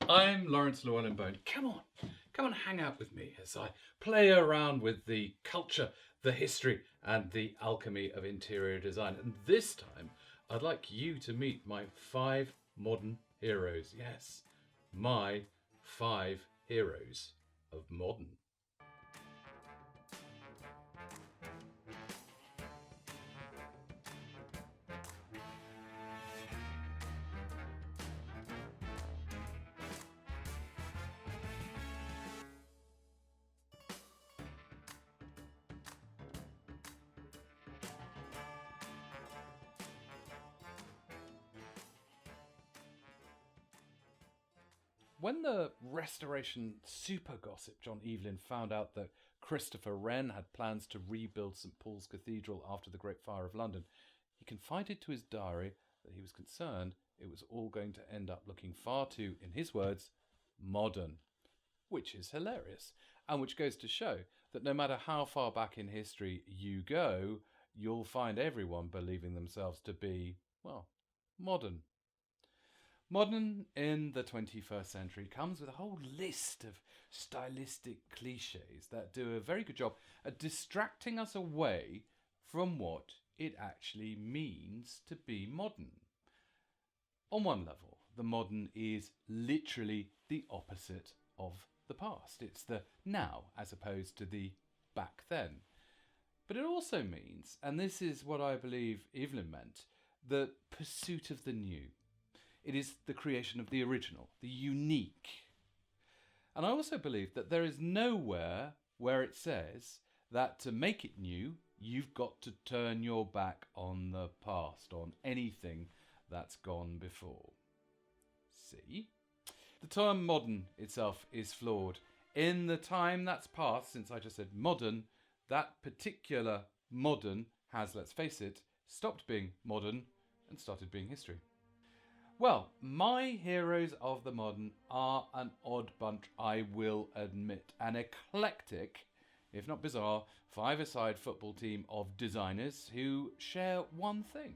I'm Laurence Llewelyn-Bowen. Come on, hang out with me as I play around with the culture, the history, and the alchemy of interior design. And this time, I'd like you to meet my 5 modern heroes. Yes, my 5 heroes of modern. When the Restoration super gossip John Evelyn found out that Christopher Wren had plans to rebuild St Paul's Cathedral after the Great Fire of London, he confided to his diary that he was concerned it was all going to end up looking far too, in his words, modern. Which is hilarious, and which goes to show that no matter how far back in history you go, you'll find everyone believing themselves to be, well, modern. Modern in the 21st century comes with a whole list of stylistic cliches that do a very good job at distracting us away from what it actually means to be modern. On one level, the modern is literally the opposite of the past. It's the now as opposed to the back then. But it also means, and this is what I believe Evelyn meant, the pursuit of the new. It is the creation of the original, the unique. And I also believe that there is nowhere where it says that to make it new, you've got to turn your back on the past, on anything that's gone before. See? The term modern itself is flawed. In the time that's passed, since I just said modern, that particular modern has, let's face it, stopped being modern and started being history. Well, my heroes of the modern are an odd bunch, I will admit. An eclectic, if not bizarre, 5-a-side football team of designers who share one thing.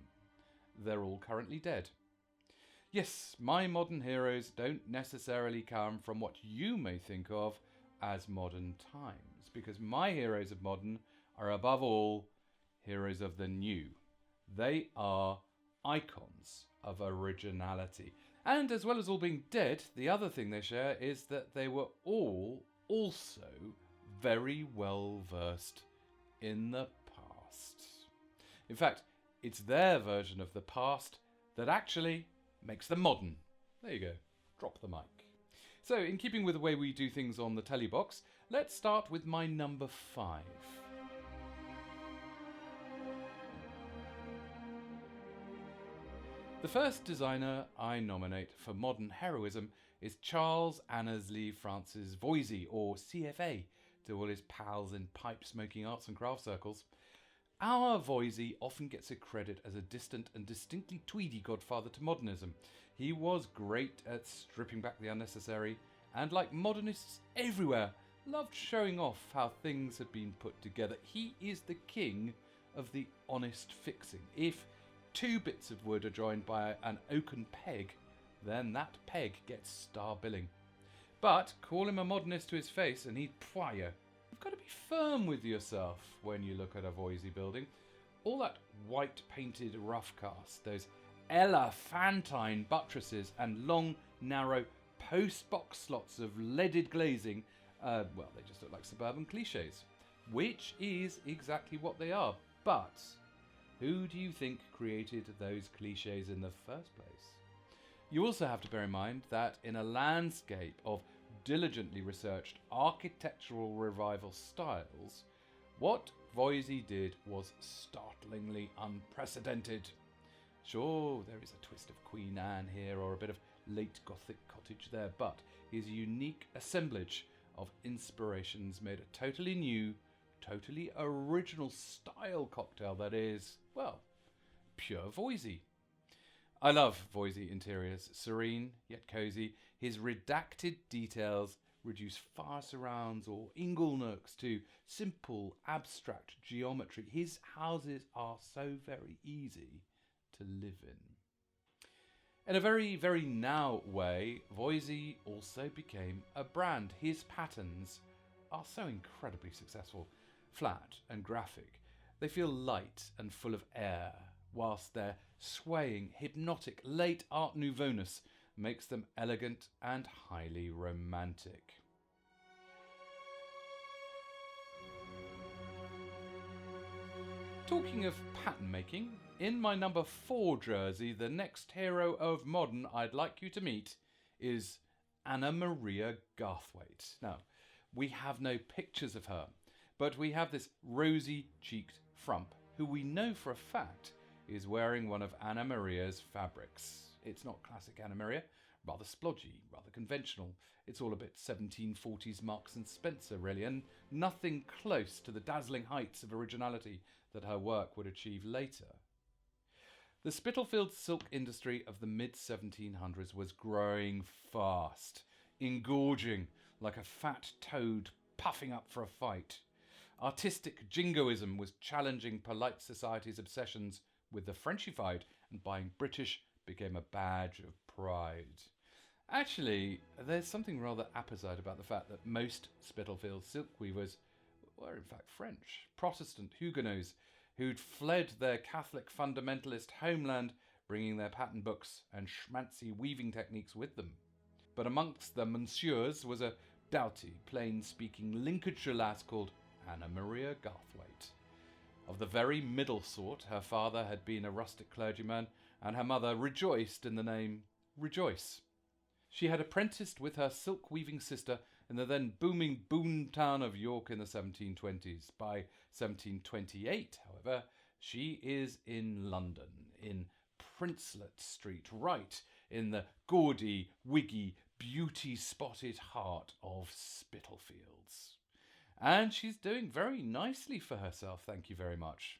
They're all currently dead. Yes, my modern heroes don't necessarily come from what you may think of as modern times, because my heroes of modern are above all heroes of the new. They are icons of originality. And as well as all being dead, the other thing they share is that they were all also very well versed in the past. In fact, it's their version of the past that actually makes them modern. There you go. Drop the mic. So, in keeping with the way we do things on the telly box, let's start with my number 5. The first designer I nominate for modern heroism is Charles Annesley Francis Voysey, or CFA, to all his pals in pipe-smoking arts and craft circles. Our Voysey often gets a credit as a distant and distinctly tweedy godfather to modernism. He was great at stripping back the unnecessary, and like modernists everywhere, loved showing off how things had been put together. He is the king of the honest fixing. If 2 bits of wood are joined by an oaken peg, then that peg gets star billing. But call him a modernist to his face and he'd pwire. You've got to be firm with yourself when you look at a Voysey building. All that white painted rough cast, those elephantine buttresses and long, narrow post-box slots of leaded glazing, well, they just look like suburban cliches, which is exactly what they are. But who do you think created those cliches in the first place? You also have to bear in mind that in a landscape of diligently researched architectural revival styles, what Voysey did was startlingly unprecedented. Sure, there is a twist of Queen Anne here or a bit of late Gothic cottage there, but his unique assemblage of inspirations made a totally new, totally original style cocktail that is, well, pure Voysey. I love Voysey interiors, serene yet cosy. His redacted details reduce fire surrounds or ingle nooks to simple, abstract geometry. His houses are so very easy to live in. In a very, very now way, Voisey also became a brand. His patterns are so incredibly successful, flat and graphic. They feel light and full of air, whilst their swaying, hypnotic, late Art Nouveau-ness makes them elegant and highly romantic. Talking of pattern making, in my number 4 jersey, the next hero of modern I'd like you to meet is Maria Garthwaite. Now, we have no pictures of her, but we have this rosy-cheeked frump who we know for a fact is wearing one of Anna Maria's fabrics. It's not classic Anna Maria, rather splodgy, rather conventional. It's all a bit 1740s Marks and Spencer, really, and nothing close to the dazzling heights of originality that her work would achieve later. The Spitalfield silk industry of the mid-1700s was growing fast, engorging like a fat toad puffing up for a fight. Artistic jingoism was challenging polite society's obsessions with the Frenchified, and buying British became a badge of pride. Actually, there's something rather apposite about the fact that most Spitalfield silk weavers were in fact French, Protestant Huguenots who'd fled their Catholic fundamentalist homeland, bringing their pattern books and schmancy weaving techniques with them. But amongst the monsieurs was a doughty, plain-speaking Lincolnshire lass called Maria Garthwaite. Of the very middle sort, her father had been a rustic clergyman, and her mother rejoiced in the name Rejoice. She had apprenticed with her silk-weaving sister in the then booming boom town of York in the 1720s. By 1728, however, she is in London, in Princelet Street, right in the gaudy, wiggy, beauty-spotted heart of Spitalfields. And she's doing very nicely for herself, thank you very much.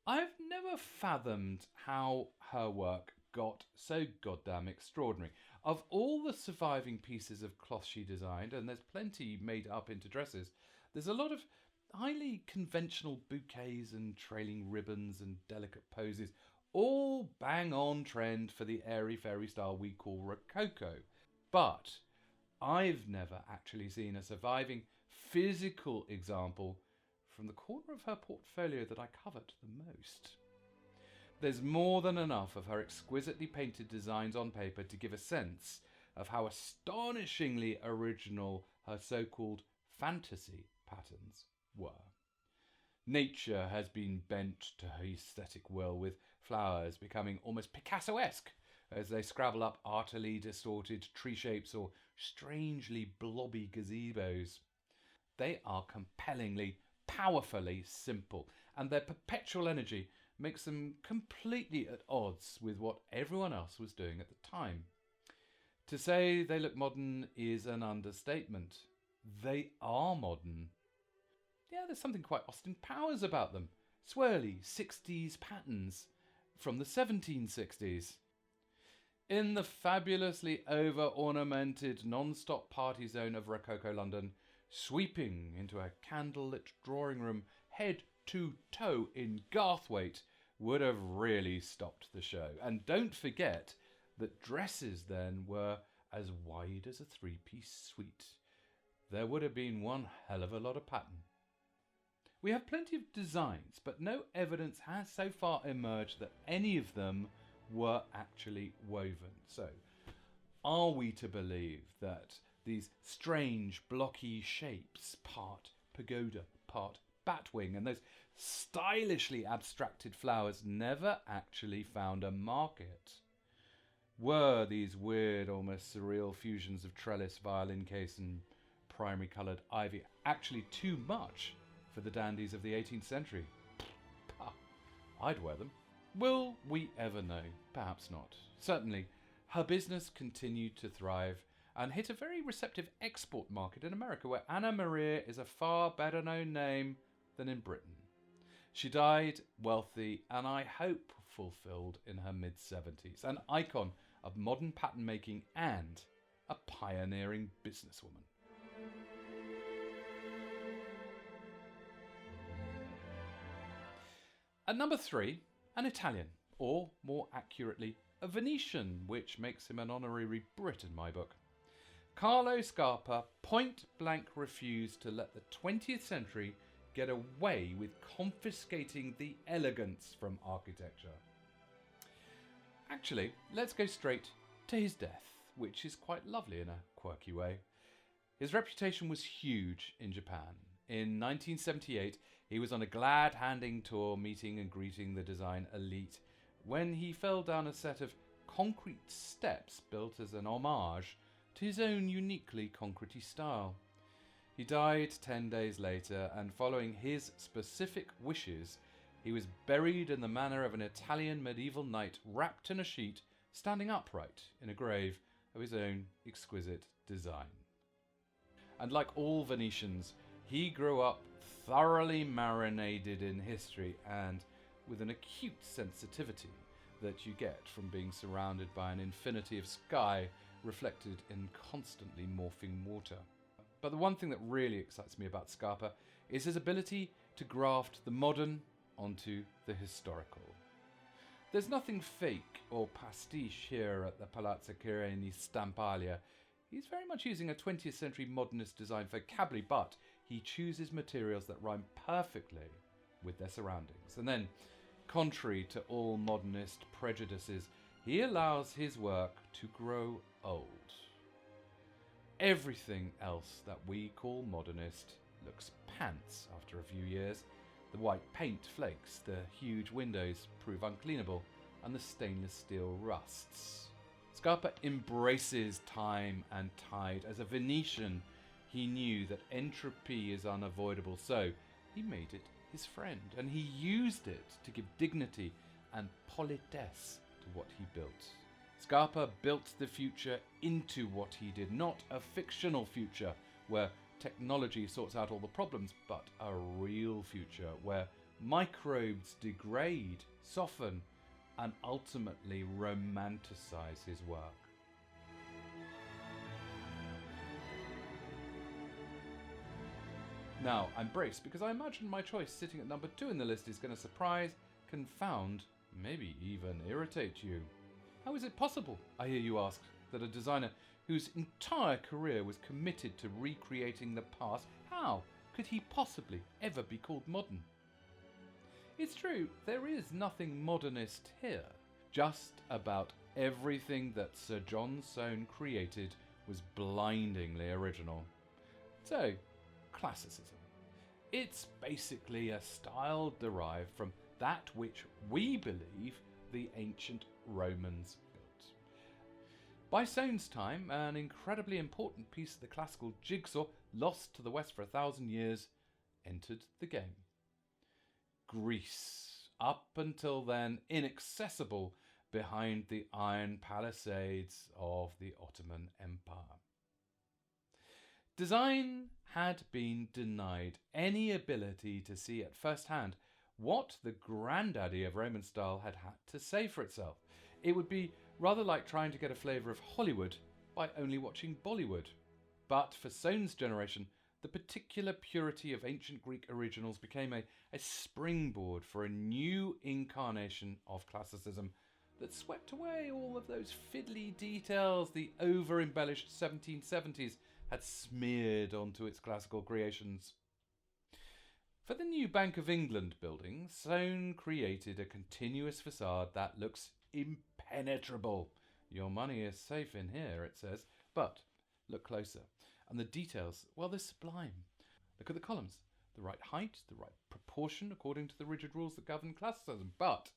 I've never fathomed how her work got so goddamn extraordinary. Of all the surviving pieces of cloth she designed, and there's plenty made up into dresses, there's a lot of highly conventional bouquets and trailing ribbons and delicate poses, all bang on trend for the airy-fairy style we call Rococo. But I've never actually seen a surviving physical example from the corner of her portfolio that I covet the most. There's more than enough of her exquisitely painted designs on paper to give a sense of how astonishingly original her so-called fantasy patterns were. Nature has been bent to her aesthetic will, with flowers becoming almost Picasso-esque as they scrabble up artily distorted tree shapes or strangely blobby gazebos. They are compellingly, powerfully simple, and their perpetual energy makes them completely at odds with what everyone else was doing at the time. To say they look modern is an understatement. They are modern. Yeah, there's something quite Austin Powers about them. Swirly 60s patterns from the 1760s. In the fabulously over-ornamented non-stop party zone of Rococo London, sweeping into a candlelit drawing room head to toe in Garthwaite would have really stopped the show. And don't forget that dresses then were as wide as a three-piece suite. There would have been one hell of a lot of pattern. We have plenty of designs, but no evidence has so far emerged that any of them were actually woven. So, are we to believe that these strange blocky shapes, part pagoda, part batwing, and those stylishly abstracted flowers never actually found a market? Were these weird, almost surreal fusions of trellis, violin case and primary coloured ivy actually too much for the dandies of the 18th century? Pah, I'd wear them. Will we ever know? Perhaps not. Certainly, her business continued to thrive and hit a very receptive export market in America, where Anna Maria is a far better known name than in Britain. She died wealthy and I hope fulfilled in her mid-70s, an icon of modern pattern making and a pioneering businesswoman. At number 3, an Italian, or more accurately, a Venetian, which makes him an honorary Brit in my book. Carlo Scarpa point blank refused to let the 20th century get away with confiscating the elegance from architecture. Actually, let's go straight to his death, which is quite lovely in a quirky way. His reputation was huge in Japan. In 1978, he was on a glad-handing tour meeting and greeting the design elite when he fell down a set of concrete steps built as an homage to his own uniquely concretey style. He died 10 days later, and following his specific wishes, he was buried in the manner of an Italian medieval knight wrapped in a sheet, standing upright in a grave of his own exquisite design. And like all Venetians, he grew up thoroughly marinated in history and with an acute sensitivity that you get from being surrounded by an infinity of sky reflected in constantly morphing water. But the one thing that really excites me about Scarpa is his ability to graft the modern onto the historical. There's nothing fake or pastiche here at the Palazzo Chireni Stampaglia. He's very much using a 20th century modernist design vocabulary, but he chooses materials that rhyme perfectly with their surroundings. And then, contrary to all modernist prejudices, he allows his work to grow old. Everything else that we call modernist looks pants after a few years. The white paint flakes, the huge windows prove uncleanable, and the stainless steel rusts. Scarpa embraces time and tide. As a Venetian, he knew that entropy is unavoidable, so he made it his friend, and he used it to give dignity and politesse to what he built. Scarpa built the future into what he did, not a fictional future where technology sorts out all the problems, but a real future where microbes degrade, soften, and ultimately romanticize his work. Now, I'm braced because I imagine my choice sitting at number 2 in the list is going to surprise, confound, maybe even irritate you. How is it possible, I hear you ask, that a designer whose entire career was committed to recreating the past, how could he possibly ever be called modern? It's true, there is nothing modernist here. Just about everything that Sir John Soane created was blindingly original. So, classicism. It's basically a style derived from that which we believe the ancient Romans built. By Soane's time, an incredibly important piece of the classical jigsaw, lost to the West for 1,000 years, entered the game. Greece, up until then inaccessible behind the iron palisades of the Ottoman Empire. Design had been denied any ability to see at first hand what the granddaddy of Roman style had to say for itself. It would be rather like trying to get a flavour of Hollywood by only watching Bollywood. But for Soane's generation, the particular purity of ancient Greek originals became a springboard for a new incarnation of classicism that swept away all of those fiddly details the over-embellished 1770s had smeared onto its classical creations. For the new Bank of England building, Soane created a continuous facade that looks impenetrable. Your money is safe in here, it says, but look closer. And the details, well, they're sublime. Look at the columns. The right height, the right proportion according to the rigid rules that govern classicism. But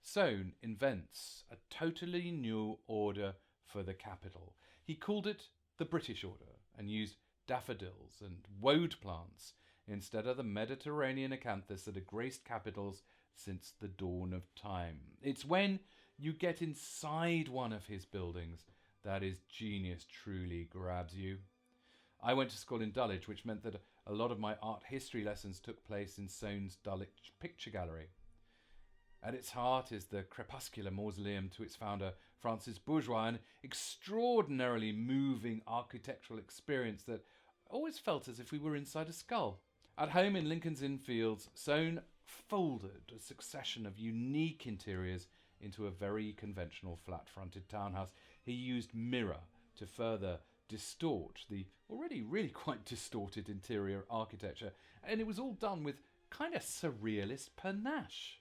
Soane invents a totally new order for the capital. He called it the British Order and used daffodils and woad plants instead of the Mediterranean acanthus that had graced capitals since the dawn of time. It's when you get inside one of his buildings that his genius truly grabs you. I went to school in Dulwich, which meant that a lot of my art history lessons took place in Soane's Dulwich Picture Gallery. At its heart is the crepuscular mausoleum to its founder, Francis Bourgeois, an extraordinarily moving architectural experience that always felt as if we were inside a skull. At home in Lincoln's Inn Fields, Soane folded a succession of unique interiors into a very conventional flat-fronted townhouse. He used mirror to further distort the already really quite distorted interior architecture, and it was all done with kind of surrealist panache.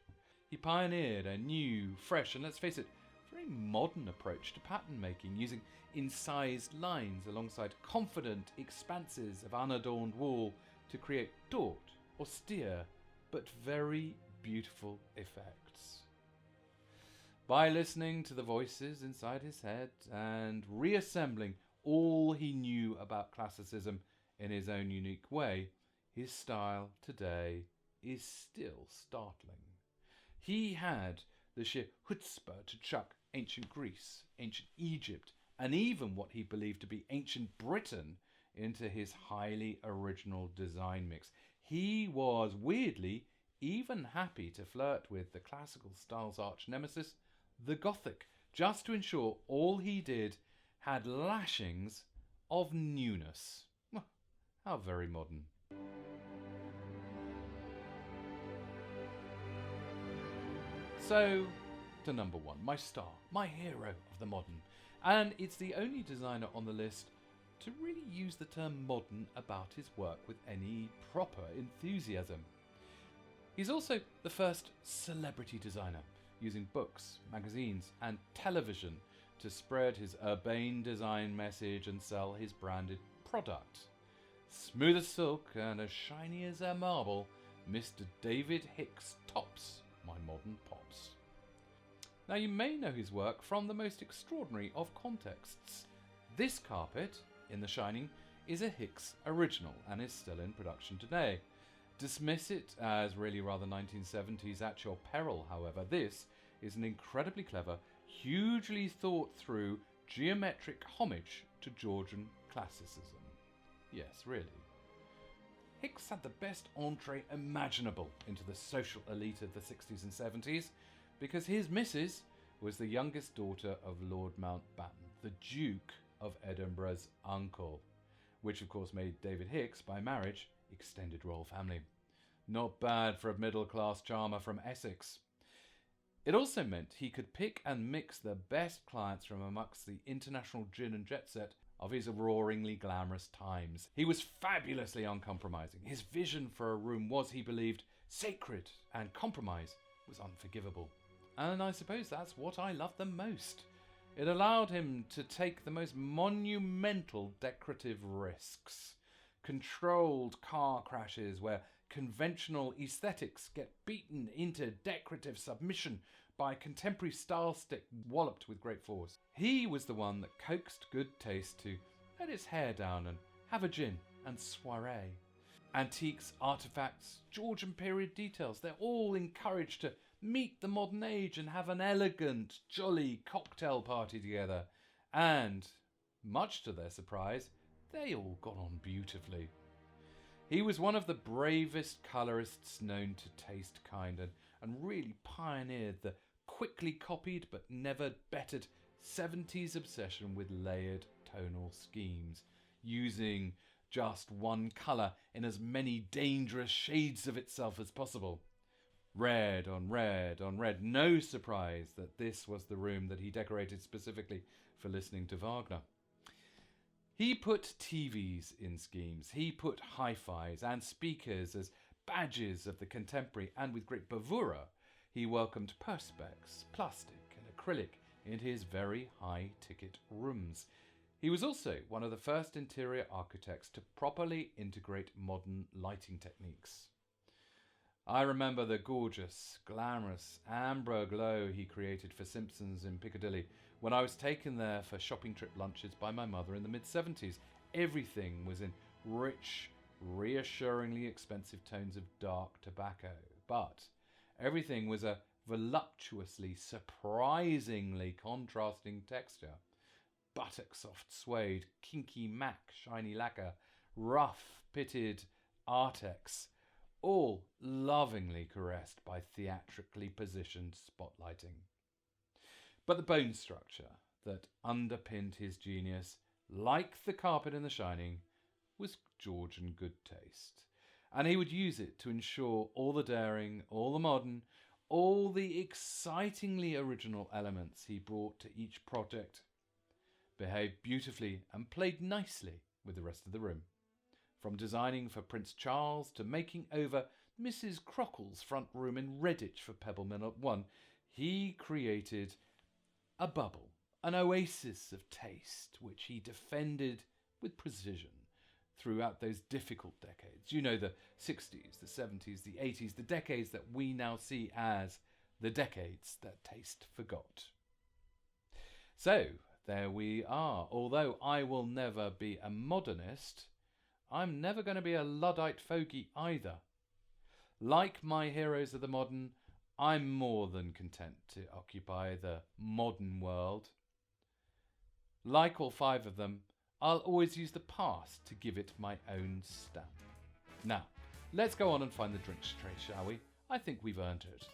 He pioneered a new, fresh, and let's face it, very modern approach to pattern making, using incised lines alongside confident expanses of unadorned wall to create taut, austere, but very beautiful effects. By listening to the voices inside his head and reassembling all he knew about classicism in his own unique way, his style today is still startling. He had the sheer chutzpah to chuck ancient Greece, ancient Egypt, and even what he believed to be ancient Britain into his highly original design mix. He was, weirdly, even happy to flirt with the classical style's arch nemesis, the Gothic, just to ensure all he did had lashings of newness. How very modern. So, to number one, my star, my hero of the modern. And it's the only designer on the list to really use the term modern about his work with any proper enthusiasm. He's also the first celebrity designer, using books, magazines, and television to spread his urbane design message and sell his branded product. Smooth as silk and as shiny as a marble, Mr. David Hicks tops my modern pops. Now you may know his work from the most extraordinary of contexts. This carpet, in The Shining, is a Hicks original and is still in production today. Dismiss it as really rather 1970s at your peril, however. This is an incredibly clever, hugely thought through geometric homage to Georgian classicism. Yes, really. Hicks had the best entree imaginable into the social elite of the 60s and 70s because his missus was the youngest daughter of Lord Mountbatten, the Duke of Edinburgh's uncle, which of course made David Hicks, by marriage, extended royal family. Not bad for a middle-class charmer from Essex. It also meant he could pick and mix the best clients from amongst the international gin and jet set of his roaringly glamorous times. He was fabulously uncompromising. His vision for a room was, he believed, sacred, and compromise was unforgivable. And I suppose that's what I loved the most. It allowed him to take the most monumental decorative risks. Controlled car crashes where conventional aesthetics get beaten into decorative submission by contemporary style stick walloped with great force. He was the one that coaxed good taste to let its hair down and have a gin and soiree. Antiques, artefacts, Georgian period details, they're all encouraged to meet the modern age and have an elegant, jolly cocktail party together. And, much to their surprise, they all got on beautifully. He was one of the bravest colourists known to taste kind and really pioneered the quickly copied but never bettered 70s obsession with layered tonal schemes, using just one colour in as many dangerous shades of itself as possible. Red on red on red. No surprise that this was the room that he decorated specifically for listening to Wagner. He put TVs in schemes. He put hi-fis and speakers as badges of the contemporary, and with great bravura, he welcomed perspex, plastic and acrylic into his very high-ticket rooms. He was also one of the first interior architects to properly integrate modern lighting techniques. I remember the gorgeous, glamorous amber glow he created for Simpsons in Piccadilly when I was taken there for shopping trip lunches by my mother in the mid-70s. Everything was in rich, reassuringly expensive tones of dark tobacco, but everything was a voluptuously, surprisingly contrasting texture. Buttock-soft suede, kinky mac, shiny lacquer, rough, pitted artex, all lovingly caressed by theatrically positioned spotlighting. But the bone structure that underpinned his genius, like the carpet in The Shining, was Georgian good taste. And he would use it to ensure all the daring, all the modern, all the excitingly original elements he brought to each project, behaved beautifully and played nicely with the rest of the room. From designing for Prince Charles to making over Mrs. Crockle's front room in Redditch for Pebble Mill 1, he created a bubble, an oasis of taste, which he defended with precision throughout those difficult decades. You know, the 60s, the 70s, the 80s, the decades that we now see as the decades that taste forgot. So, there we are. Although I will never be a modernist, I'm never going to be a Luddite fogey either. Like my heroes of the modern, I'm more than content to occupy the modern world. Like all 5 of them, I'll always use the past to give it my own stamp. Now, let's go on and find the drinks tray, shall we? I think we've earned it.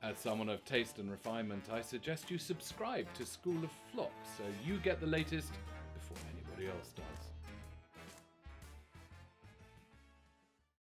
As someone of taste and refinement, I suggest you subscribe to School of Flock so you get the latest before anybody else does.